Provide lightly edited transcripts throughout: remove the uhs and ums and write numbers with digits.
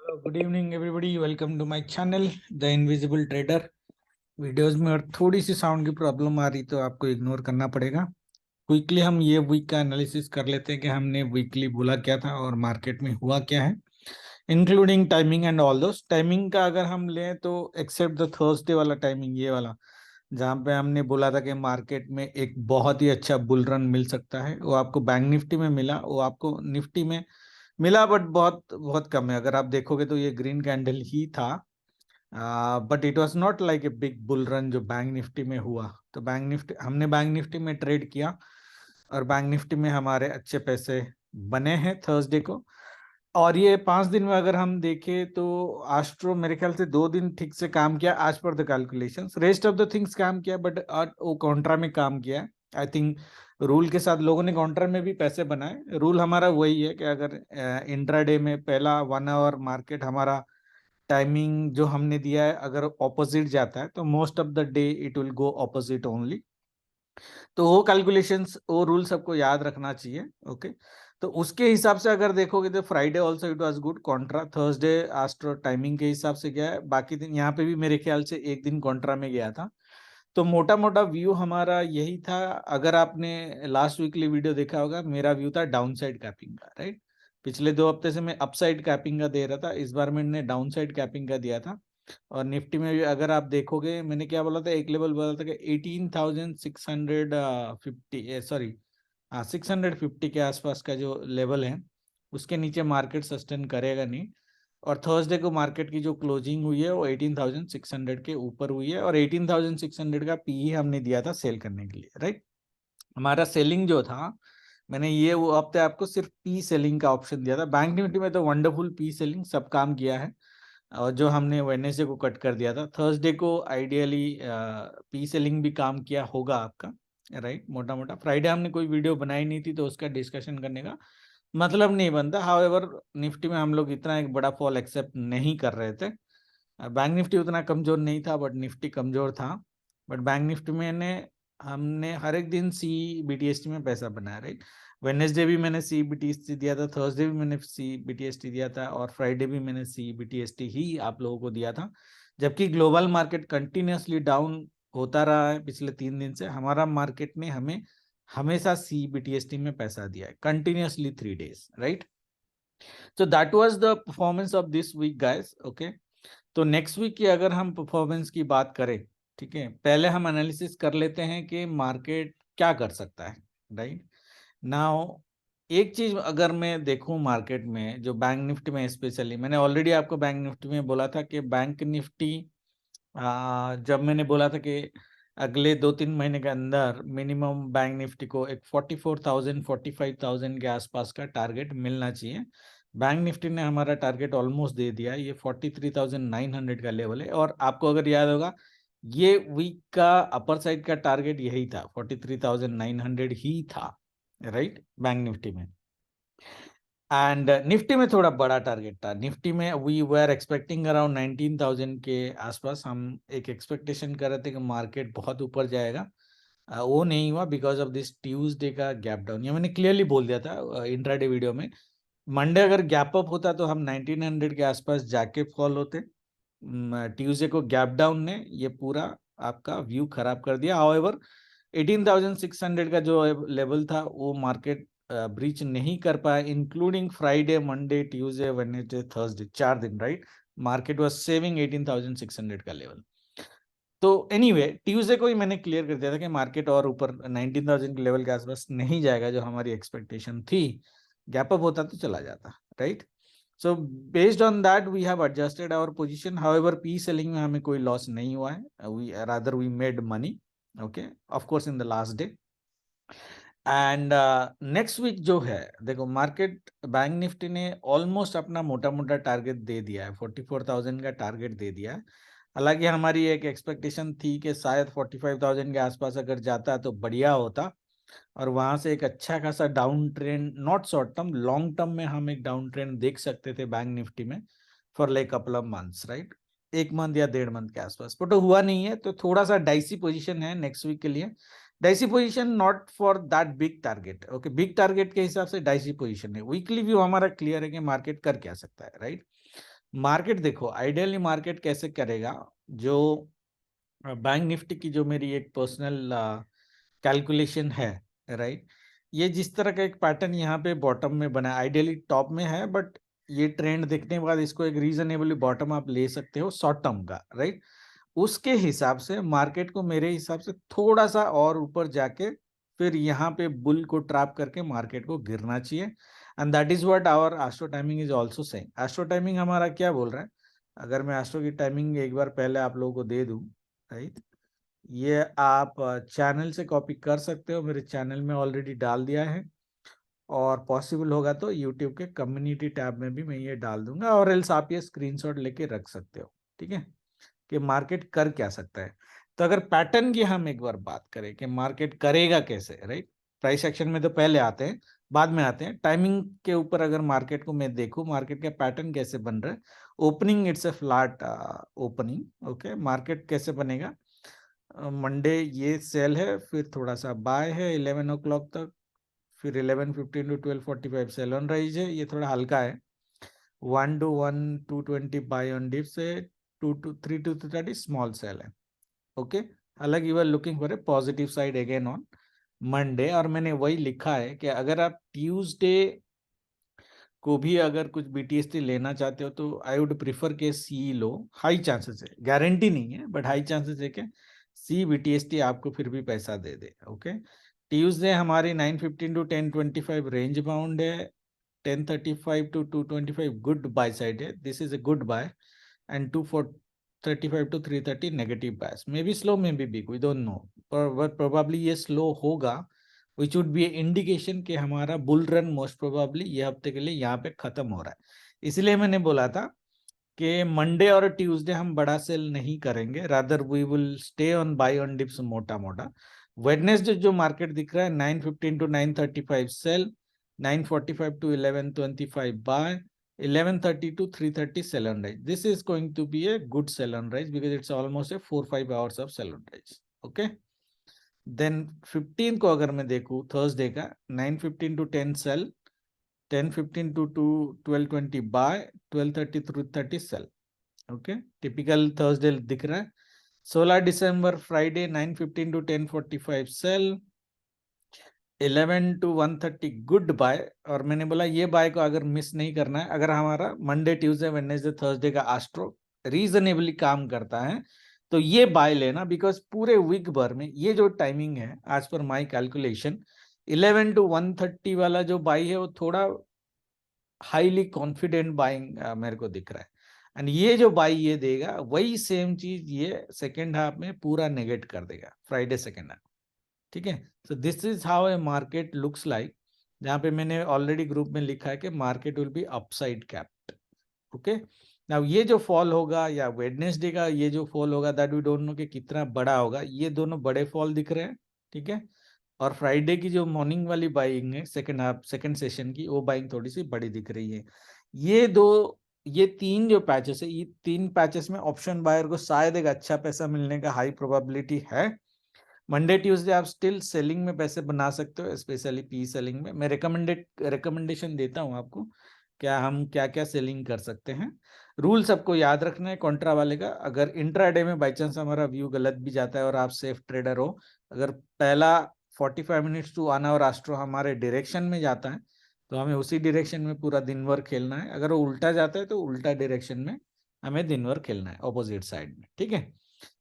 Good evening everybody, welcome to my channel the invisible trader. Videos में और थोड़ी सी sound की प्रॉब्लम आ रही तो आपको इग्नोर करना पड़ेगा। क्विकली हम ये वीक का एनालिसिस कर लेते हैं कि हमने वीकली बोला क्या था और मार्केट में हुआ क्या है, including timing and all those. Timing का अगर हम लें तो एक्सेप्ट द थर्सडे वाला टाइमिंग, ये वाला जहाँ पे हमने बोला था कि मार्केट में एक बहुत ही अच्छा बुल रन मिल सकता है, वो आपको बैंक निफ्टी में मिला, वो आपको निफ्टी में मिला, बट बहुत बहुत कम है। अगर आप देखोगे तो ये ग्रीन कैंडल ही था, but it was not like a big bull run जो बैंक निफ्टी में हुआ। तो बैंक निफ्टी में ट्रेड किया और बैंक निफ्टी में हमारे अच्छे पैसे बने हैं थर्सडे को। और ये 5 दिन में अगर हम देखें तो आस्ट्रो मेरे ख्याल से 2 दिन ठीक से काम किया आज पर the calculations, rest of the things काम किया, बट वो कॉन्ट्रा में काम किया। आई थिंक रूल के साथ लोगों ने काउंटर में भी पैसे बनाए। रूल हमारा वही है कि अगर इंट्राडे में पहला 1 आवर मार्केट हमारा टाइमिंग जो हमने दिया है अगर ऑपोजिट जाता है तो most of the day it will go opposite only. तो वो कैलकुलेशंस, वो रूल सबको याद रखना चाहिए। ओके, तो उसके हिसाब से अगर देखोगे तो Friday also it was good Contra, Thursday astro timing के हिसाब से गया है, बाकी दिन यहाँ पे भी मेरे ख्याल से एक दिन कॉन्ट्रा में गया था। तो मोटा मोटा व्यू हमारा यही था। अगर आपने लास्ट वीकली वीडियो देखा होगा, मेरा व्यू था डाउन साइड कैपिंग का, राइट। पिछले 2 हफ्ते से मैं अपसाइड कैपिंग का दे रहा था, इस बार मैंने डाउन साइड कैपिंग का दिया था। और निफ्टी में भी अगर आप देखोगे, मैंने क्या बोला था, एक लेवल बोला था कि 18,650, सॉरी, हाँ 650 के आसपास का जो लेवल है उसके नीचे मार्केट सस्टेन करेगा नहीं। और थर्सडे को मार्केट की जो क्लोजिंग हुई है वो 18,600 के ऊपर हुई है, और 18,600 का पी हमने दिया था सेल करने के लिए, राइट। हमारा सेलिंग जो था, मैंने ये वो हफ्ते आपको सिर्फ पी सेलिंग का ऑप्शन दिया था। बैंक निफ्टी में तो वंडरफुल पी सेलिंग सब काम किया है, और जो हमने वेडनेसडे को कट कर दिया था, थर्सडे को आइडियली पी सेलिंग भी काम किया होगा आपका, राइट। मोटा मोटा फ्राइडे हमने कोई वीडियो बनाई नहीं थी तो उसका डिस्कशन करने का मतलब नहीं बनता। हाउएवर निफ्टी में हम लोग इतना एक बड़ा फॉल एक्सेप्ट नहीं कर रहे थे। बैंक निफ्टी उतना कमजोर नहीं था बट निफ्टी कमजोर था। बट बैंक निफ्टी में ने हमने हर एक दिन सी बीटीएसटी में पैसा बनाया, राइट। वेडनेसडे भी मैंने सी बीटीएसटी दिया था, थर्सडे भी मैंने सी बीटीएसटी दिया था, और फ्राइडे भी मैंने सी बीटीएसटी ही आप लोगों को दिया था। जबकि ग्लोबल मार्केट कंटिन्यूसली डाउन होता रहा है पिछले 3 दिन से, हमारा मार्केट ने हमें हमेशा सी बीटीएसटी में पैसा दिया है कंटिन्यूसली 3 डेज, राइट। तो that was the performance of this week guys. Okay, तो नेक्स्ट वीक की अगर हम परफॉर्मेंस की बात करें, ठीक है, पहले हम एनालिसिस कर लेते हैं कि मार्केट क्या कर सकता है, राइट। नाउ एक चीज अगर मैं देखूं मार्केट में, जो बैंक निफ्टी में स्पेशली, मैंने ऑलरेडी आपको बैंक निफ्टी में बोला था कि बैंक निफ्टी, जब मैंने बोला था कि अगले 2-3 महीने के अंदर मिनिमम बैंक निफ्टी को एक 44,000 45,000 के आसपास का टारगेट मिलना चाहिए। बैंक निफ्टी ने हमारा टारगेट ऑलमोस्ट दे दिया, ये 43,900 का लेवल है। और आपको अगर याद होगा, ये वीक का अपर साइड का टारगेट यही था, 43,900 ही था, राइट, बैंक निफ्टी में। एंड निफ्टी में थोड़ा बड़ा टारगेट था। निफ्टी में वी वर एक्सपेक्टिंग अराउंड 19,000 के आसपास, हम एक एक्सपेक्टेशन कर रहे थे कि मार्केट बहुत ऊपर जाएगा। वो नहीं हुआ बिकॉज ऑफ दिस ट्यूसडे का गैप डाउन। ये मैंने क्लियरली बोल दिया था इंट्राडे वीडियो में। मंडे अगर गैप अप होता तो हम 1900 के आसपास जाके फॉल होते। ट्यूसडे को गैप डाउन ने ये पूरा आपका व्यू खराब कर दिया। हाउएवर 18,600 का जो लेवल था वो मार्केट ब्रीच नहीं कर पाया, including Friday, Monday, Tuesday, Wednesday, Thursday, 4 दिन, राइट। मार्केट वाज सेविंग 18,600 का लेवल। तो एनीवे ट्यूसडे को ही मैंने क्लियर कर दिया था कि मार्केट और ऊपर 19,000 के लेवल के आसपास नहीं जाएगा, जो हमारी एक्सपेक्टेशन थी। गैप अप होता तो चला जाता, right. So based on that we have adjusted our position. However पी सेलिंग में हमें कोई लॉस नहीं हुआ है, we rather we made money, okay, of course in the last day. And next week जो है, देखो मार्केट बैंक निफ्टी ने ऑलमोस्ट अपना मोटा मोटा टारगेट दे दिया है, 44,000 का टारगेट दे दिया है। हालांकि हमारी एक एक्सपेक्टेशन थी कि शायद 45,000 के आसपास अगर जाता तो बढ़िया होता, और वहां से एक अच्छा खासा down trend, not short term, long term में हम एक डाउन ट्रेंड देख सकते थे बैंक निफ्टी में for like couple of months, right. 1 month या 1.5 मंथ के आसपास, बट हुआ नहीं है। तो थोड़ा सा डाइसी पोजीशन है नेक्स्ट वीक के लिए। Dicey position not for that big target, okay, big target के हिसाब से डाइसी पोजीशन है। वीकली व्यू हमारा क्लियर है कि मार्केट कर क्या सकता है, राइट। मार्केट देखो, आइडियली मार्केट कैसे करेगा, जो बैंक निफ्टी की जो मेरी एक पर्सनल कैलकुलेशन है, राइट, ये जिस तरह का एक पैटर्न यहाँ पे बॉटम में बना है, आइडियली टॉप में है, बट ये ट्रेंड देखने के बाद इसको एक रीजनेबली बॉटम आप ले सकते हो शॉर्ट टर्म का, राइट। उसके हिसाब से मार्केट को मेरे हिसाब से थोड़ा सा और ऊपर जाके फिर यहाँ पे बुल को ट्रैप करके मार्केट को गिरना चाहिए, and that is what our astro timing is also saying. Astro timing हमारा क्या बोल रहा है, अगर मैं एस्ट्रो की टाइमिंग एक बार पहले आप लोगों को दे दूं, राइट, ये आप चैनल से कॉपी कर सकते हो, मेरे चैनल में ऑलरेडी डाल दिया है, और पॉसिबल होगा तो यूट्यूब के कम्युनिटी टैब में भी मैं ये डाल दूंगा, और एल्स आप ये स्क्रीनशॉट लेके रख सकते हो, ठीक है, कि मार्केट कर क्या सकता है। तो अगर पैटर्न की हम एक बार बात करें कि मार्केट करेगा कैसे, राइट, प्राइस एक्शन में तो पहले आते हैं, बाद में आते हैं, टाइमिंग के ऊपर अगर मार्केट को मैं देखूं, मार्केट का पैटर्न कैसे बन रहा है, opening it's a flat opening, okay, market कैसे बनेगा, मंडे ये सेल है, फिर थोड़ा सा बाय है 11 o'clock तक, फिर 11:15 to 12:45 सेल ऑन राइज है, ये थोड़ा हल्का है, 1 to 1 220 बाय ऑन डिप से 2 to 3 to 30 स्मॉल सेल है, ओके। हालांकि you are looking for a positive side again on Monday, और मैंने वही लिखा है कि अगर आप ट्यूसडे को भी अगर कुछ बीटीएसटी लेना चाहते हो तो आई वुड प्रिफर के सी लो, हाई चांसेस है, गारंटी नहीं है बट हाई चांसेस है कि सी बीटीएसटी आपको फिर भी पैसा दे दे, ओके। ट्यूसडे हमारी 9:15 to 10:25 रेंज बाउंड है, 10:35 to 2:25 गुड बाय साइड है, this is a good buy, and 2:35 to 3:30 negative bias, may be slow may be big, we don't know, but probably ये स्लो होगा, which would be a indication कि हमारा bull run most probably ये हफ्ते के लिए यहाँ पे खत्म हो रहा है। इसलिए मैंने बोला था कि मंडे और ट्यूसडे हम बड़ा सेल नहीं करेंगे, rather we will stay on buy on dips मोटा मोटा। वेडनेसडे जो मार्केट दिख रहा है 9:15 to 9:35 sell, 9:45 to 11:25 buy, 11:30 to 3:30 sell on rise. This is going to be a good sell on rise because it's almost a 4-5 hours of sell on rise. Okay. Then 15 को अगर मैं देखूं Thursday का, 9:15 to 10 sell, 10:15 to 12:20 buy, 12:30 to 30 sell, okay, typical Thursday दिख रहा है। 16 दिसंबर Friday 9:15 to 10:45 sell, 11 to 1:30 good buy, और मैंने बोला ये बाय को अगर मिस नहीं करना है, अगर हमारा मंडे ट्यूसडे वेडनेसडे थर्सडे का एस्ट्रो रीजनेबली काम करता है तो ये बाय लेना, बिकॉज पूरे वीक भर में ये जो टाइमिंग है as per my calculation 11 to 1:30 वाला जो बाय है वो थोड़ा हाईली कॉन्फिडेंट बाइंग मेरे को दिख रहा है, एंड ये जो बाई ये देगा वही सेम चीज ये सेकेंड हाफ में पूरा नेगेट कर देगा, फ्राइडे सेकेंड हाफ, ठीक है। So this is how a market looks like, जहाँ पे मैंने ऑलरेडी ग्रुप में लिखा है कि market will be upside capped, okay. Now ये जो फॉल होगा या वेडनेसडे का ये जो फॉल होगा दैट वी डोंट नो कि कितना बड़ा होगा, ये दोनों बड़े फॉल दिख रहे हैं, ठीक है। और फ्राइडे की जो मॉर्निंग वाली बाइंग है सेकंड हाफ सेकंड सेशन की, वो बाइंग थोड़ी सी बड़ी दिख रही है। ये तीन जो पैचेस है, ये तीन पैचेस में ऑप्शन बायर को शायद एक अच्छा पैसा मिलने का हाई प्रोबेबिलिटी है। मंडे ट्यूसडे आप स्टिल सेलिंग में पैसे बना सकते हो, स्पेशली पी सेलिंग में। मैं रिकमेंडेशन देता हूं आपको क्या हम क्या क्या सेलिंग कर सकते हैं। रूल सबको याद रखना है कॉन्ट्रा वाले का, अगर इंट्राडे में बाई चांस हमारा व्यू गलत भी जाता है और आप सेफ ट्रेडर हो, अगर पहला 45 मिनट्स टू 1 आवर एस्ट्रो हमारे डायरेक्शन में जाता है तो हमें उसी डायरेक्शन में पूरा दिन भर खेलना है, अगर वो उल्टा जाता है तो उल्टा डायरेक्शन में हमें दिन भर खेलना है, ऑपोजिट साइड में, ठीक है।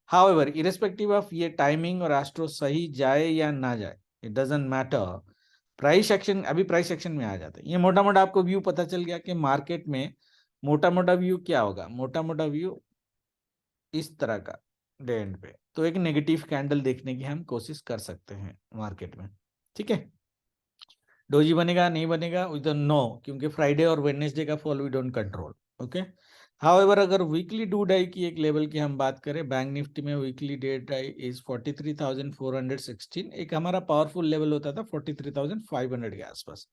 हाउएवर इरेस्पेक्टिव ऑफ ये टाइमिंग और एस्ट्रो सही जाए या ना जाए, it doesn't matter, price action अभी प्राइस एक्शन में आ जाता है। ये मोटा मोटा आपको व्यू पता चल गया कि मार्केट में मोटा मोटा व्यू क्या होगा, मोटा मोटा व्यू इस तरह का डे एंड पे, तो एक नेगेटिव कैंडल देखने की हम कोशिश कर सकते हैं मार्केट में, ठीक है। डोजी बनेगा नहीं बनेगा वी डोंट नो, क्योंकि फ्राइडे और वेडनेसडे का fall we don't control, okay. However अगर वीकली डू डाई की एक लेवल की हम बात करें, बैंक निफ्टी में वीकली डे डाई इज 43,416, एक हमारा पावरफुल लेवल होता था 43,500 के आसपास,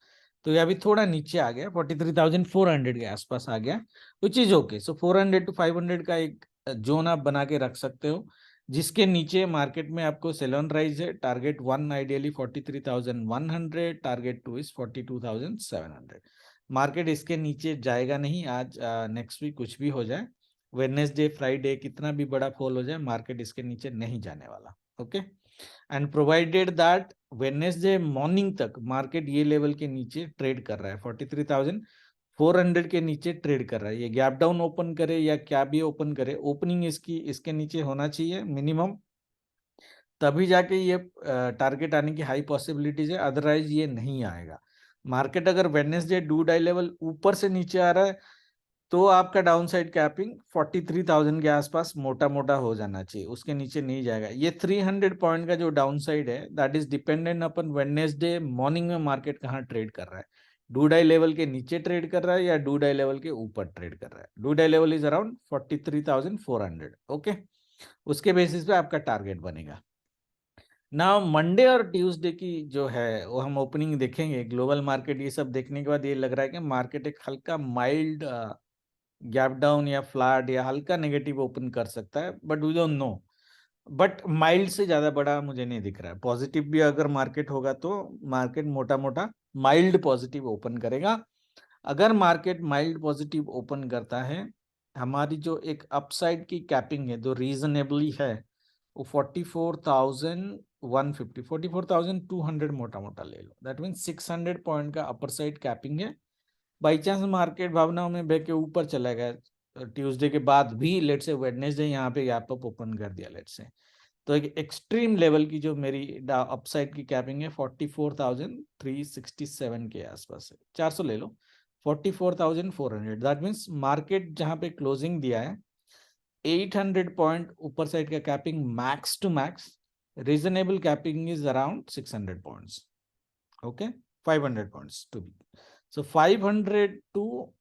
तो ये अभी थोड़ा नीचे आ गया, 43,400 के आसपास आ गया, which is okay. So 400 to 500 का एक जोन आप बना के रख सकते हो, जिसके नीचे मार्केट में आपको सेल ऑन राइज है, target 1 ideally 43,100, target 2 is 42,700। Market इसके नीचे जाएगा नहीं आज, नेक्स्ट वीक कुछ भी हो जाए, वेडनेसडे फ्राइडे कितना भी बड़ा फॉल हो जाए, मार्केट इसके नीचे नहीं जाने वाला। Okay, and provided that Wednesday morning तक मार्केट ये लेवल के नीचे ट्रेड कर रहा है, 43,400 के नीचे ट्रेड कर रहा है। ये गैप डाउन ओपन करे या क्या भी ओपन करे, ओपनिंग इसकी इसके नीचे होना चाहिए मिनिमम, तभी जाके ये टारगेट आने की हाई पॉसिबिलिटीज है, अदरवाइज ये नहीं आएगा। मार्केट अगर वेडनेसडे डू डाई लेवल ऊपर से नीचे आ रहा है तो आपका डाउन साइड कैपिंग 43,000 के आसपास मोटा मोटा हो जाना चाहिए, उसके नीचे नहीं जाएगा। ये 300 पॉइंट का जो डाउन साइड है that is dependent upon Wednesday morning में मार्केट कहाँ ट्रेड कर रहा है, डू डाई लेवल के नीचे ट्रेड कर रहा है या डू डाई लेवल के ऊपर ट्रेड कर रहा है। डू डाई लेवल इज अराउंड 43,400। ओके, उसके बेसिस पे आपका टारगेट बनेगा। ना मंडे और ट्यूसडे की जो है वो हम ओपनिंग देखेंगे, ग्लोबल मार्केट ये सब देखने के बाद ये लग रहा है कि मार्केट एक हल्का माइल्ड गैप डाउन या फ्लैट या हल्का नेगेटिव ओपन कर सकता है, but we don't know. But mild से ज्यादा बड़ा मुझे नहीं दिख रहा है। पॉजिटिव भी अगर मार्केट होगा तो मार्केट मोटा मोटा माइल्ड पॉजिटिव ओपन करेगा। अगर मार्केट माइल्ड पॉजिटिव ओपन करता है, हमारी जो एक अपसाइड की कैपिंग है जो रीजनेबली है वो 44,150 44,200 मोटा मोटा ले लो, दैट मीन 600 पॉइंट का अपर साइड कैपिंग है। बाई चांस मार्केट भावनाओं में बह के ऊपर चला गया ट्यूसडे के बाद भी, लेट से वेडनेसडे यहाँ पे गैप अप ओपन कर दिया लेट से, तो एक एक्सट्रीम लेवल की जो मेरी अपसाइड की कैपिंग है 44,367 के आसपास है, 400 ले लो, 44,400। दैट मीन्स मार्केट जहाँ पे क्लोजिंग दिया है 800 पॉइंट ऊपर साइड का capping max to max, reasonable capping is around 600 points. Okay, 500 points to be, so 500 to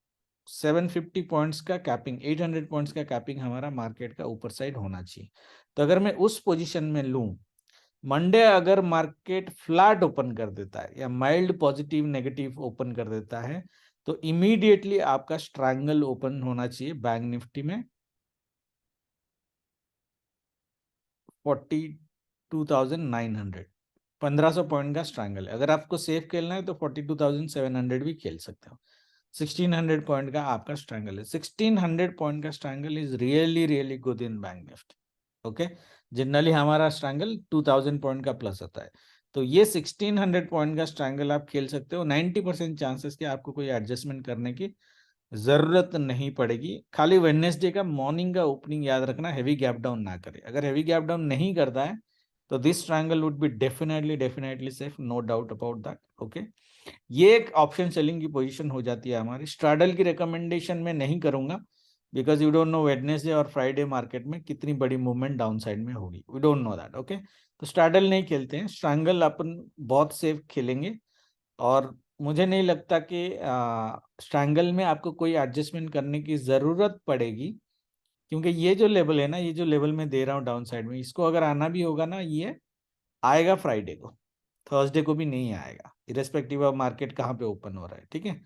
750 points का कैपिंग, 800 पॉइंट्स का कैपिंग हमारा मार्केट का ऊपर साइड होना चाहिए। तो अगर मैं उस पोजीशन में लूं, मंडे अगर मार्केट फ्लैट ओपन कर देता है या माइल्ड पॉजिटिव नेगेटिव ओपन कर देता है तो इमीडिएटली आपका स्ट्रैंगल ओपन होना चाहिए बैंक निफ्टी में 42,900, 1500 पॉइंट का स्ट्रैंगल है। अगर आपको सेफ खेलना है तो 42,700 भी खेल सकते हो। 1600 पॉइंट का आपका स्ट्रैंगल है, 1600 पॉइंट का strangle is really really good in bank Nifty. Okay, generally हमारा स्ट्रैंगल 2000 पॉइंट का प्लस होता है, तो ये 1600 पॉइंट का स्ट्रैंगल आप खेल सकते हो। 90% चांसेस कि आपको कोई एडजस्टमेंट करने की जरूरत नहीं पड़ेगी। खाली वेडनेसडे का मॉर्निंग का ओपनिंग याद रखना, हैवी गैप डाउन ना करे। अगर हैवी गैप डाउन नहीं करता है तो this triangle would be definitely safe, no doubt about that. Okay, ये एक ऑप्शन सेलिंग की पोजीशन हो जाती है हमारी। स्ट्रैडल की रिकमेंडेशन में नहीं करूंगा because you don't know Wednesday और फ्राइडे मार्केट में कितनी बड़ी मूवमेंट डाउन साइड में होगी, we don't know that. Okay, तो स्ट्रैडल नहीं खेलते हैं, स्ट्रैंगल अपन बहुत सेफ खेलेंगे। और मुझे नहीं लगता कि स्ट्रैंगल में आपको कोई एडजस्टमेंट करने की ज़रूरत पड़ेगी, क्योंकि ये जो लेवल है ना, ये जो लेवल मैं दे रहा हूँ डाउन साइड में, इसको अगर आना भी होगा ना, ये आएगा फ्राइडे को, थर्सडे को भी नहीं आएगा, इरेस्पेक्टिव ऑफ मार्केट कहाँ पे ओपन हो रहा है। ठीक है,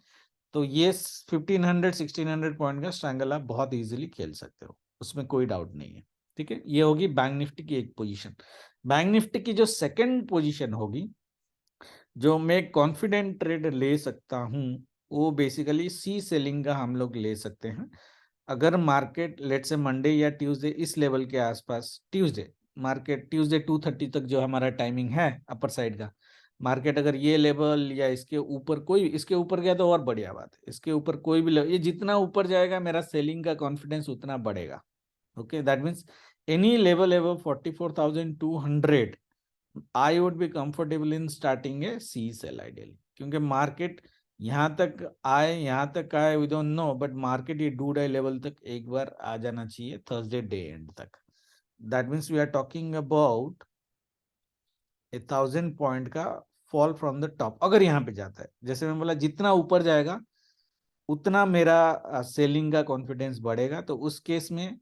तो ये 1500-1600 पॉइंट का स्ट्रैंगल आप बहुत इजीली खेल सकते हो, उसमें कोई डाउट नहीं है। ठीक है, ये होगी बैंक निफ्टी की एक पोजीशन। बैंक निफ्टी की जो सेकंड पोजीशन होगी जो मैं कॉन्फिडेंट ट्रेड ले सकता हूं, वो बेसिकली सी सेलिंग का हम लोग ले सकते हैं। अगर मार्केट लेट से मंडे या ट्यूसडे इस लेवल के आसपास, ट्यूसडे मार्केट ट्यूसडे 2:30 तक जो हमारा टाइमिंग है अपर साइड का, मार्केट अगर ये लेवल या इसके ऊपर, कोई इसके ऊपर गया तो और बढ़िया बात है, इसके ऊपर कोई भी लेवल, ये जितना ऊपर जाएगा मेरा सेलिंग का कॉन्फिडेंस उतना बढ़ेगा। Okay, that means any level above 44,200 I would be comfortable in starting a C sell ideally, क्योंकि मार्केट यहाँ तक आए we don't know, but market ये डू डाई लेवल तक एक बार आ जाना चाहिए थर्सडे डे एंड तक। That means we are talking about 1,000 point का फॉल फ्रॉम द टॉप। अगर यहाँ पे जाता है, जैसे मैं बोला, जितना ऊपर जाएगा उतना मेरा सेलिंग का कॉन्फिडेंस बढ़ेगा, तो उस केस में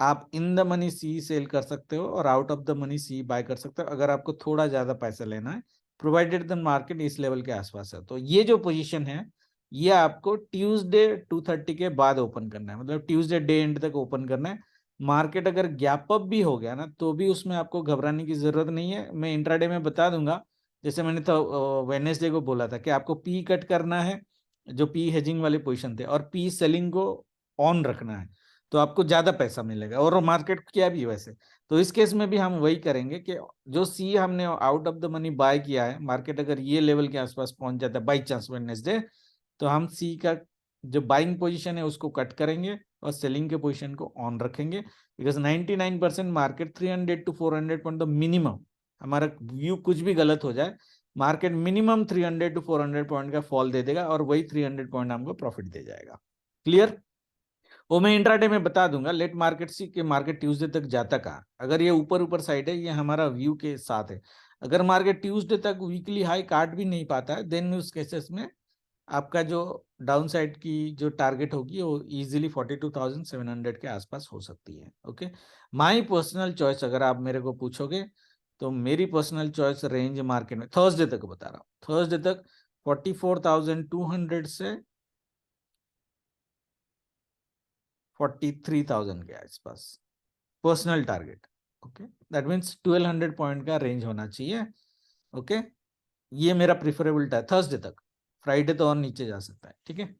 आप in the money C sell कर सकते हो और out of the money C buy कर सकते हो, अगर आपको थोड़ा ज्यादा पैसा लेना है, प्रोवाइडेड द मार्केट इस लेवल के आसपास है। तो ये जो पोजीशन है ये आपको ट्यूसडे 2:30 के बाद ओपन करना है, मतलब ट्यूसडे डे एंड तक ओपन करना है। मार्केट अगर गैप अप भी हो गया ना तो भी उसमें आपको घबराने की जरूरत नहीं है, मैं इंट्राडे में बता दूंगा। जैसे मैंने तो वेडनेसडे को बोला था कि आपको पी कट करना है जो पी हेजिंग वाले पोजीशन थे, और पी सेलिंग को ऑन रखना है, तो आपको ज्यादा पैसा मिलेगा, और मार्केट क्या भी है वैसे। तो इस केस में भी हम वही करेंगे कि जो सी हमने out of the money by किया है, मार्केट अगर ये लेवल के आसपास पहुंच जाता है बाई चांस वेडनेसडे, तो हम सी का जो बाइंग पोजीशन है उसको कट करेंगे और सेलिंग के पोजीशन को ऑन रखेंगे, because 99% market 300 to 400 point the minimum, हमारा व्यू कुछ भी गलत हो जाए, मार्केट मिनिमम 300 to 400 पॉइंट का फॉल दे देगा, और वही 300 पॉइंट हमको प्रॉफिट दे जाएगा। क्लियर? वो मैं इंट्राडे में बता दूंगा, लेट मार्केट सी के मार्केट ट्यूसडे तक जाता कहाँ, अगर ये ऊपर ऊपर साइड है, ये हमारा व्यू के साथ है। अगर मार्केट ट्यूसडे तक वीकली हाई काट भी नहीं पाता है, देन उस केसेस में आपका जो डाउन साइड की जो टारगेट होगी वो इजीली 42,700 के आसपास हो सकती है। ओके, माय पर्सनल चॉइस अगर आप मेरे को पूछोगे, तो मेरी पर्सनल चॉइस रेंज मार्केट में थर्सडे तक बता रहा हूँ, थर्सडे तक 44,200 से 43,000 के आसपास personal target. Okay, that means 1200 point का रेंज होना चाहिए। ओके, ये मेरा प्रिफरेबल थर्सडे तक, फ्राइडे तो और नीचे जा सकता है। ठीक है,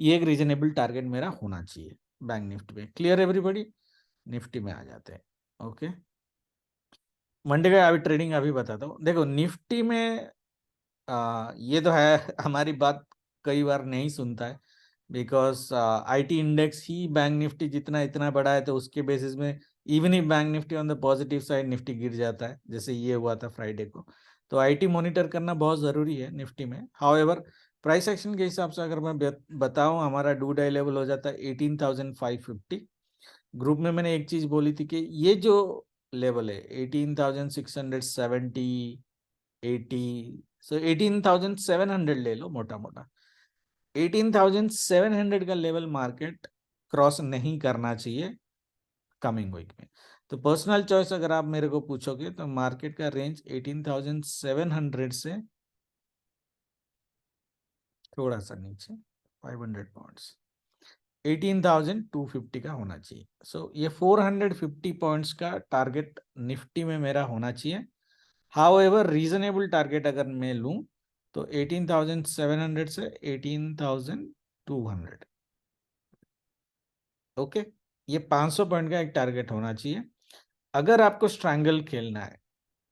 ये एक रीजनेबल टारगेट मेरा होना चाहिए बैंक निफ्टी में। Clear everybody? निफ्टी में आ जाते हैं। ओके, मंडे का अभी ट्रेडिंग अभी बताता हूँ। देखो निफ्टी में ये तो है हमारी बात कई बार नहीं सुनता है, because IT index he bank Nifty जितना इतना बड़ा है, तो उसके बेसिस में even he bank Nifty on the positive side Nifty गिर जाता है, जैसे ये हुआ था फ्राइडे को। तो आईटी मॉनिटर करना बहुत ज़रूरी है निफ्टी में। हाउएवर प्राइस एक्शन के हिसाब से अगर मैं बताऊं, हमारा डू डाई लेवल हो जाता है 18,550। ग्रुप में मैंने एक चीज़ बोली थी कि ये जो लेवल है 18,670, 80, सो 18,700 ले लो मोटा मोटा। 18,700 का लेवल मार्केट क्रॉस नहीं करना चाहिए कमिंग वीक में। तो पर्सनल चॉइस अगर आप मेरे को पूछोगे, तो मार्केट का रेंज 18,700 से थोड़ा सा नीचे 500 पॉइंट्स 18,250 का होना चाहिए। सो ये 450 पॉइंट्स का टारगेट निफ्टी में मेरा होना चाहिए। हाउएवर रीजनेबल टारगेट अगर मैं लूं, तो 18,700 से 18,200। ओके, ये 500 पॉइंट का एक टारगेट होना चाहिए। अगर आपको स्ट्रैंगल खेलना है,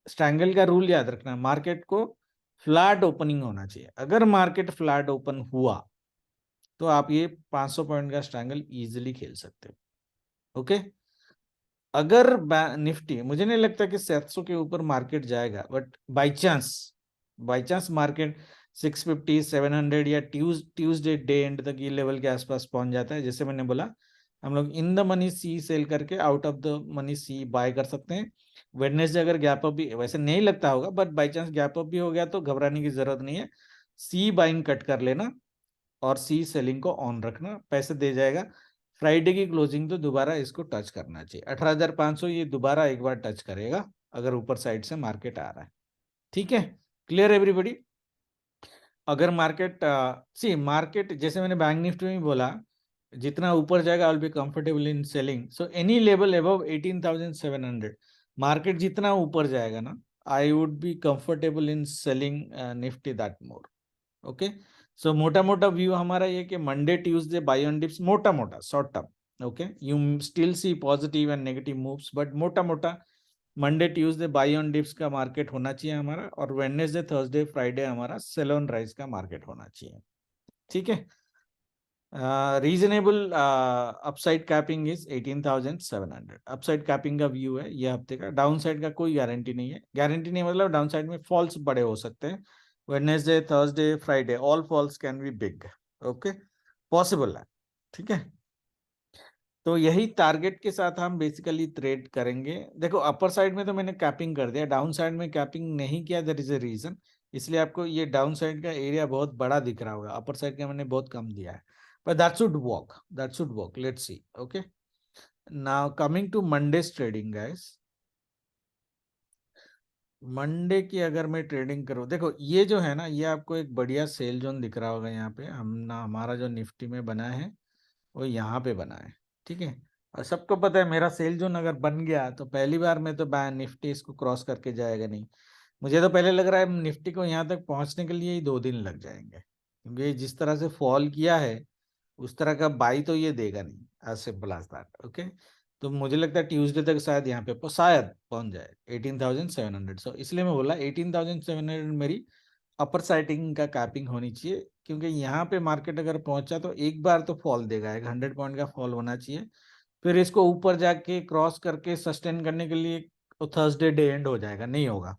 स्ट्रैंगल का रूल याद रखना, मार्केट को फ्लैट ओपनिंग होना चाहिए। अगर मार्केट फ्लैट ओपन हुआ, तो आप ये 500 पॉइंट का स्ट्रैंगल इजीली खेल सकते हो। ओके, अगर निफ्टी, मुझे नहीं लगता कि 700 के ऊपर मार्केट जाएगा, बट बाई चांस मार्केट 650, 700 या ट्यूसडे डे एंड तक ये लेवल के आसपास पहुंच जाता है, जैसे मैंने बोला, हम लोग in the money C sell करके out of the money C buy कर सकते हैं। वेडनेसडे अगर गैप अप भी, वैसे नहीं लगता होगा, but by chance gap up भी हो गया तो घबराने की जरूरत नहीं है, सी बाइंग कट कर लेना और सी सेलिंग को ऑन रखना, पैसे दे जाएगा। फ्राइडे की क्लोजिंग तो दोबारा इसको टच करना चाहिए 18,500, ये दोबारा एक बार टच करेगा अगर ऊपर साइड से मार्केट आ रहा है। ठीक है, क्लियर एवरीबॉडी? अगर मार्केट सी मार्केट, जैसे मैंने बैंक निफ्टी में भी बोला, जितना ऊपर जाएगा I will be comfortable in selling, so any level above 18,700, market जितना ऊपर जाएगा ना, I would be comfortable in selling Nifty that more. Okay, so मोटा मोटा व्यू हमारा ये कि Monday Tuesday buy on dips, मोटा मोटा short term. Okay, you still see positive and negative moves, but मोटा मोटा Monday Tuesday buy on dips का मार्केट होना चाहिए हमारा, और वेडनेसडे थर्सडे फ्राइडे हमारा सेल ऑन राइज का मार्केट होना चाहिए। ठीक है, reasonable upside capping is 18,700, upside capping का व्यू है ये हफ्ते का। डाउन साइड का कोई गारंटी नहीं है, गारंटी नहीं मतलब डाउन साइड में फॉल्स बड़े हो सकते हैं। Wednesday Thursday Friday all falls can be big. Okay, possible है। ठीक है, तो यही टारगेट के साथ हम बेसिकली ट्रेड करेंगे। देखो अपर साइड में तो मैंने कैपिंग कर दिया, डाउन साइड में कैपिंग नहीं किया, दैट इज अ रीजन, इसलिए आपको ये डाउन साइड का एरिया बहुत बड़ा दिख रहा होगा, अपर साइड का मैंने बहुत कम दिया है, but that should work, let's see. Okay, now coming to Monday's trading guys, Monday की अगर मैं ट्रेडिंग करूँ, देखो ये जो है ना, ये आपको एक बढ़िया सेल जोन दिख रहा होगा यहाँ पे, हम ना हमारा जो निफ्टी में बना है वो यहाँ पे बना है। ठीक है, और सबको पता है मेरा सेल जोन अगर बन गया तो पहली बार में तो निफ्टी इसको क्रॉस करके जाएगा नहीं। मुझे तो पहले लग रहा है निफ्टी को यहाँ तक पहुँचने के लिए ही 2 दिन लग जाएंगे। क्योंकि जिस तरह से फॉल किया है उस तरह का बाई तो ये देगा नहीं, as simple as that. Okay, तो मुझे लगता है ट्यूसडे तक शायद यहाँ पे शायद पहुंच जाए 18,700। सो इसलिए मैं बोला 18,700 मेरी अपर साइटिंग का कैपिंग होनी चाहिए, क्योंकि यहाँ पे मार्केट अगर पहुंचा तो एक बार तो फॉल देगा, एक 100 पॉइंट का फॉल होना चाहिए। फिर इसको ऊपर जाके क्रॉस करके सस्टेन करने के लिए तो थर्सडे डे एंड हो जाएगा, नहीं होगा।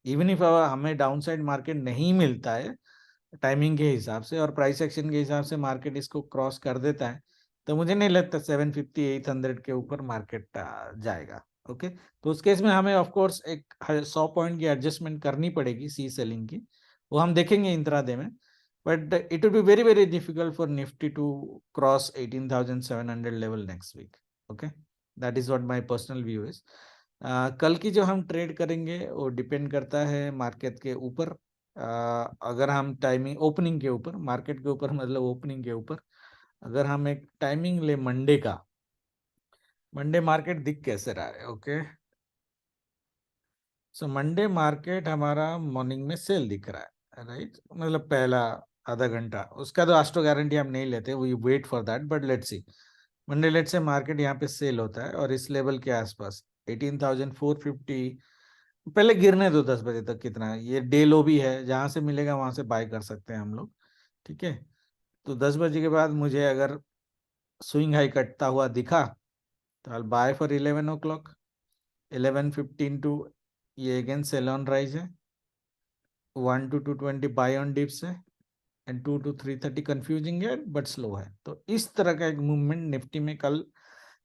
इवन इफ हमें डाउन साइड मार्केट नहीं मिलता है टाइमिंग के हिसाब से और प्राइस एक्शन के हिसाब से मार्केट इसको क्रॉस कर देता है, तो मुझे नहीं लगता 750 800 के ऊपर मार्केट जाएगा। ओके, तो उस केस में हमें ऑफ कोर्स एक 100 पॉइंट की एडजस्टमेंट करनी पड़ेगी सी सेलिंग की, वो हम देखेंगे इंट्राडे में। But it will be very very difficult for Nifty to cross 18,700 level next week. Okay, that is what my personal view is. कल की जो हम ट्रेड करेंगे वो डिपेंड करता है मार्केट के ऊपर। अगर हम टाइमिंग ओपनिंग के ऊपर, मार्केट के ऊपर मतलब ओपनिंग के ऊपर, अगर हम एक टाइमिंग ले मंडे का, मंडे मार्केट दिख कैसे रहा है? ओके, सो मंडे मार्केट हमारा मॉर्निंग में सेल दिख रहा है, राइट? मतलब पहला आधा घंटा, उसका तो आस्ट्रो गारंटी हम नहीं लेते, we wait for that, but let's see. Monday late से मार्केट यहाँ पे सेल होता है और इस लेवल के आसपास 18,450, पहले गिरने दो 10 बजे तक, कितना है ये डे लो भी है, जहां से मिलेगा वहां से बाय कर सकते हैं हम लोग। ठीक है, तो 10 बजे के बाद मुझे अगर स्विंग हाई कटता हुआ दिखा तो आई बाय फॉर 11 o'clock। 11:15 टू ये अगेन सेल ऑन राइज है, 1 to 220 बाय ऑन डिप्स है, एंड 2 to 330 कंफ्यूजिंग है बट स्लो है। तो इस तरह का एक मूवमेंट निफ्टी में कल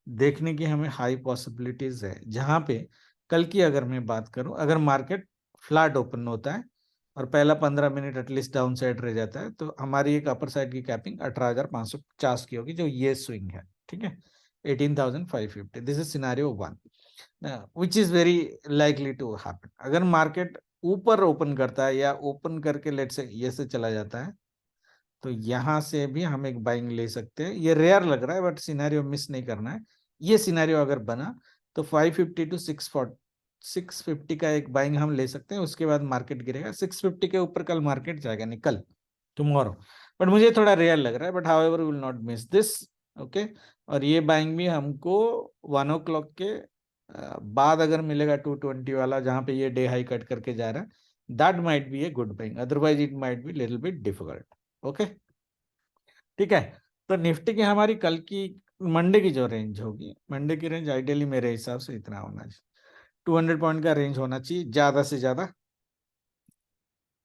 देखने की हमें हाई पॉसिबिलिटीज है, जहां पे कल की अगर मैं बात करूं, अगर मार्केट फ्लैट ओपन होता है और पहला 15 मिनट एटलीस्ट डाउन साइड रह जाता है, तो हमारी एक अपर साइड की कैपिंग 18,550 की होगी, जो ये स्विंग है। ठीक है, 18,550, this is scenario 1, which is very likely to happen. अगर मार्केट ऊपर ओपन करता है या ओपन करके लेट से ये से चला जाता है, तो यहां से भी हम एक बाइंग ले सकते हैं। ये रेयर लग रहा है बट सिनेरियो मिस नहीं करना है। ये सिनेरियो अगर बना तो 550 to 650 का एक बाइंग हम ले सकते हैं। उसके बाद मार्केट गिरेगा 650 के ऊपर, कल मार्केट जाएगा नहीं, कल टुमारो। बट मुझे थोड़ा रेयर लग रहा है, but however will not miss this. Okay, और ये बाइंग भी हमको 1 o'clock के बाद अगर मिलेगा 220 वाला, जहां पे ये डे हाई कट करके जा रहा है, that might be a good buying, otherwise it might be little bit difficult. Okay, ठीक है। तो निफ्टी की हमारी कल की मंडे की जो रेंज होगी, मंडे की रेंज आइडियली मेरे हिसाब से इतना होना चाहिए, 200 पॉइंट का रेंज होना चाहिए ज्यादा से ज्यादा।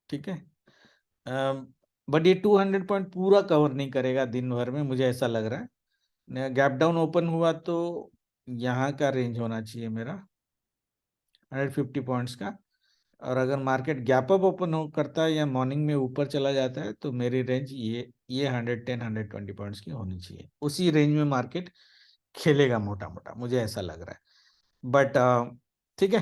ठीक है, बट ये 200 पॉइंट पूरा कवर नहीं करेगा दिन भर में, मुझे ऐसा लग रहा है। गैप डाउन ओपन हुआ तो यहाँ का रेंज होना चाहिए मेरा 150 पॉइंट्स का, और अगर मार्केट गैप अप ओपन हो करता है या मॉर्निंग में ऊपर चला जाता है, तो मेरी रेंज ये 110 120 पॉइंट्स की होनी चाहिए। उसी रेंज में मार्केट खेलेगा मोटा मोटा, मुझे ऐसा लग रहा है। बट ठीक है,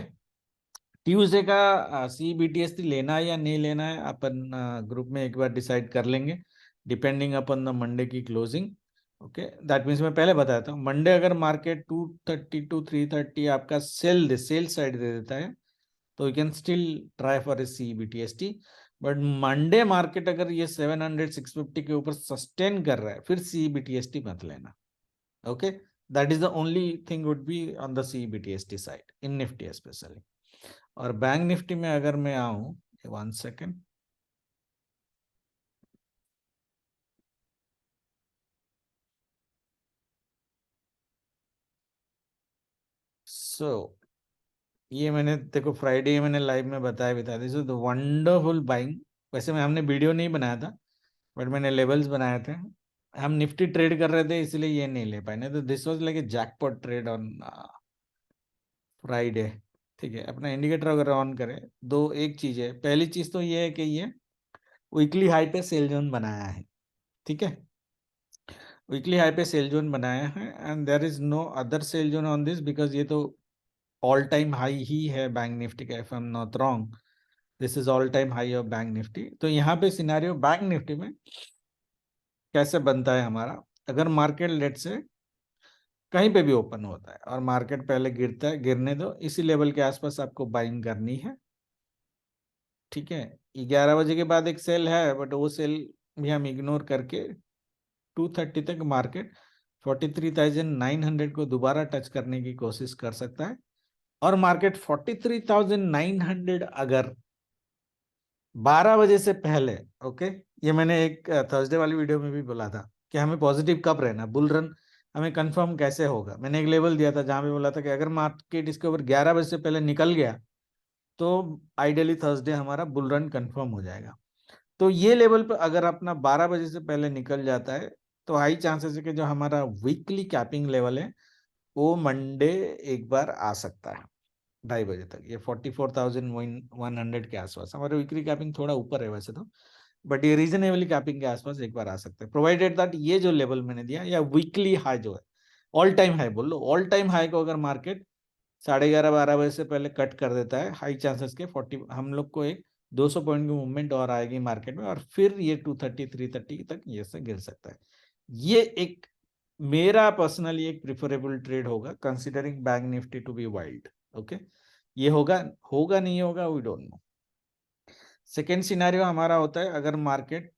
ट्यूसडे का CBTST लेना है या नहीं लेना है, अपन ग्रुप में एक बार डिसाइड कर लेंगे, डिपेंडिंग अपन द मंडे की क्लोजिंग। ओके, दैट मीन्स मैं पहले बताया था, मंडे अगर मार्केट 230 to 330 आपका सेल साइड दे देता है, तो you can still try for a CBTST। But Monday market अगर ये 700 650 के ऊपर सस्टेन कर रहा है, फिर CBTST मत लेना। Okay, that is the only thing would be on the CBTST side in Nifty specially. और बैंक निफ्टी में अगर मैं आऊं, 1 सेकेंड, सो ये मैंने देखो फ्राइडे मैंने लाइव में बताया भी था, this is the wonderful buying. वैसे में हमने वीडियो नहीं बनाया था, बट मैंने लेवल्स बनाए थे। हम निफ्टी ट्रेड कर रहे थे इसलिए ये नहीं ले पाए, नहीं तो this was like a jackpot trade on Friday. ठीक है, अपना इंडिकेटर अगर ऑन करें, दो एक चीज है, पहली चीज तो ये है कि ये वीकली हाई पे सेल जोन बनाया है। ठीक है, वीकली हाई पे सेल जोन बनाया है, and there is no other sell zone on this, because ये तो ऑल टाइम हाई ही है बैंक निफ्टी का, if I am not wrong, this is all time high of bank Nifty. तो यहाँ पे सिनारियो बैंक निफ्टी में कैसे बनता है हमारा, अगर मार्केट लेट से कहीं पे भी ओपन होता है और मार्केट पहले गिरता है, गिरने दो, इसी लेवल के आसपास आपको बाइंग करनी है। ठीक है, 11 बजे के बाद एक सेल है, बट वो सेल भी हम इग्नोर करके 230 तक मार्केट 43,900 को दोबारा टच करने की कोशिश कर सकता है। और मार्केट 43,900 अगर 12 बजे से पहले, ओके, ये मैंने एक थर्सडे वाली वीडियो में भी बोला था कि हमें पॉजिटिव कब रहना, बुल रन हमें कंफर्म कैसे होगा। मैंने एक लेवल दिया था जहां पे बोला था कि अगर मार्केट इसके ऊपर 11 बजे से पहले निकल गया तो आइडियली थर्सडे हमारा बुल रन कंफर्म हो जाएगा। तो ये लेवल पे अगर अपना 12 बजे से पहले निकल जाता है तो हाई चांसेस है कि जो हमारा वीकली कैपिंग लेवल है वो मंडे एक बार आ सकता है 2:30 बजे तक। ये 44,100 के आसपास, हमारे वीकली कैपिंग थोड़ा ऊपर है वैसे तो, बट ये रीजनेबली कैपिंग के आसपास एक बार आ सकते हैं, प्रोवाइडेड दैट ये जो लेवल मैंने दिया या वीकली हाई जो है, ऑल टाइम हाई बोल लो, ऑल टाइम हाई को अगर मार्केट 11:30-12 बजे से पहले कट कर देता है, हाई चांसेस के 40 हम लोग को एक 200 पॉइंट की मूवमेंट और आएगी मार्केट में, और फिर ये 230-330 तक ये से गिर सकता है। ये एक मेरा पर्सनली एक प्रिफरेबल ट्रेड होगा considering bank Nifty to be wild. Okay, ये होगा होगा नहीं होगा we don't know. Second scenario हमारा होता है अगर मार्केट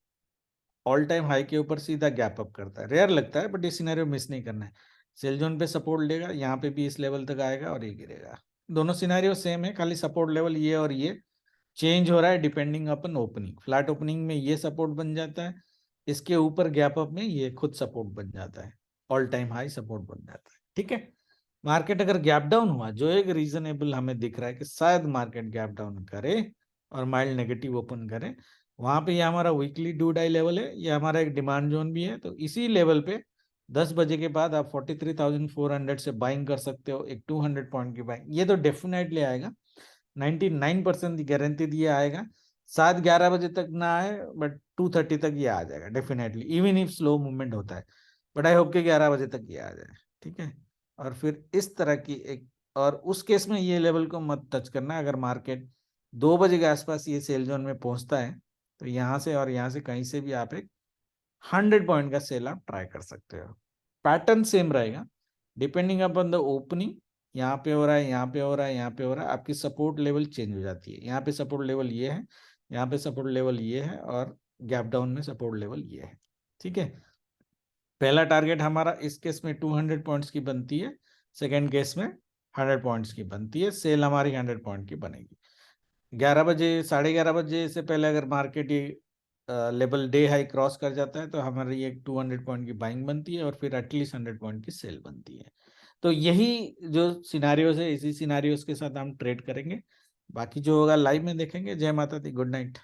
ऑल टाइम हाई के ऊपर सीधा गैप अप करता है, रेयर लगता है बट ये सिनेरियो मिस नहीं करना है। सेल जोन पे सपोर्ट लेगा, यहाँ पे भी इस लेवल तक आएगा और ये गिरेगा। दोनों सिनेरियो सेम है, खाली सपोर्ट लेवल ये और ये चेंज हो रहा है डिपेंडिंग अपन ओपनिंग। फ्लैट ओपनिंग में ये सपोर्ट बन जाता है, इसके ऊपर गैप अप में ये खुद सपोर्ट बन जाता है, ऑल टाइम हाई सपोर्ट बन जाता है। ठीक है, मार्केट अगर गैप डाउन हुआ, जो एक रीजनेबल हमें दिख रहा है कि शायद मार्केट गैप डाउन करे और माइल्ड नेगेटिव ओपन करे, वहां पे ये हमारा वीकली डू डाई लेवल है, ये हमारा एक डिमांड जोन भी है। तो इसी लेवल पे 10 बजे के बाद आप 43,400 से बाइंग कर सकते हो, एक 200 पॉइंट की बाइंग, ये तो डेफिनेटली आएगा, 99% गारंटी दिए आएगा। 7-11 बजे तक ना आए बट 230 तक ये आ जाएगा definitely, even if slow movement होता है, बट आई होप के 11 बजे तक ये आ जाए। ठीक है, और फिर इस तरह की एक, और उस केस में ये लेवल को मत टच करना, अगर मार्केट 2 बजे के आसपास ये सेल जोन में पहुंचता है तो यहाँ से और यहाँ से कहीं से भी आप एक 100 पॉइंट का सेल आप ट्राई कर सकते हो। पैटर्न सेम रहेगा डिपेंडिंग अपॉन द ओपनिंग, यहाँ पे हो रहा है, यहाँ पे हो रहा है, यहाँ पे हो रहा है, आपकी सपोर्ट लेवल चेंज हो जाती है। यहाँ पे सपोर्ट लेवल ये है, यहाँ पे सपोर्ट लेवल ये है, और गैप डाउन में सपोर्ट लेवल ये है। ठीक है, पहला टारगेट हमारा इस केस में 200 पॉइंट्स की बनती है, सेकेंड केस में 100 पॉइंट्स की बनती है, सेल हमारी 100 पॉइंट की बनेगी। 11 बजे 11:30 बजे से पहले अगर मार्केट ये लेवल डे हाई क्रॉस कर जाता है तो हमारी एक 200 पॉइंट की बाइंग बनती है और फिर एटलीस्ट 100 पॉइंट की सेल बनती है। तो यही जो सिनारियोज है, इसी सिनारियोज के साथ हम ट्रेड करेंगे। बाकी जो होगा लाइव में देखेंगे। जय माता दी, गुड नाइट।